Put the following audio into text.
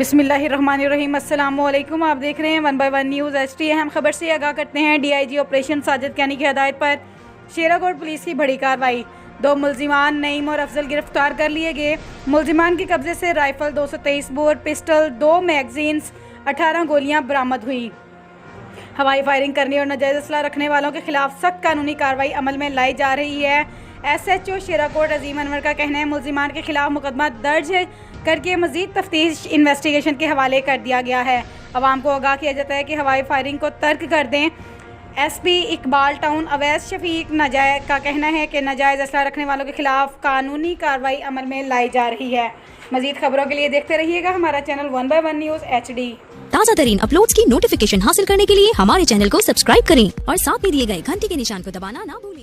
बिस्मिल्लाहिर्रहमानिर्रहीम। अस्सलामुअलैकुम। आप देख रहे हैं 1 बाय 1 न्यूज़ HD। अहम खबर से आगाह करते हैं। DIG ऑपरेशन साजिद कैनी की हदायत पर शेराकोट पुलिस की बड़ी कार्रवाई। 2 मुलजिमान नईम और अफजल गिरफ्तार कर लिए गए। मुलजिमान के कब्जे से राइफल, 223 बोर, पिस्टल, 2 मैगजीन्स, 18 गोलियां बरामद हुई। हवाई फायरिंग करने और नाजायज़ असला रखने वालों के खिलाफ सख्त कानूनी कार्रवाई अमल में लाई जा रही है। SHO शेराकोट अजीम अनवर का कहना है मुलजिमान के खिलाफ मुकदमा दर्ज करके मजीद तफ्तीश इन्वेस्टिगेशन के हवाले कर दिया गया है। अवाम को आगाह किया जाता है कि हवाई फायरिंग को तर्क कर दें। SP इकबाल टाउन अवैस शफीक नाजायज़ का कहना है कि नाजायज़ असला रखने वालों के खिलाफ कानूनी कार्रवाई अमल में लाई जा रही है। मजीद खबरों के लिए देखते रहिएगा हमारा चैनल 1 बाय 1 न्यूज़ HD। ताज़ा तरीन अपलोड्स की नोटिफिकेशन हासिल करने के लिए हमारे चैनल को सब्सक्राइब करें और साथ में दिए गए घंटी के निशान को दबाना ना भूलें।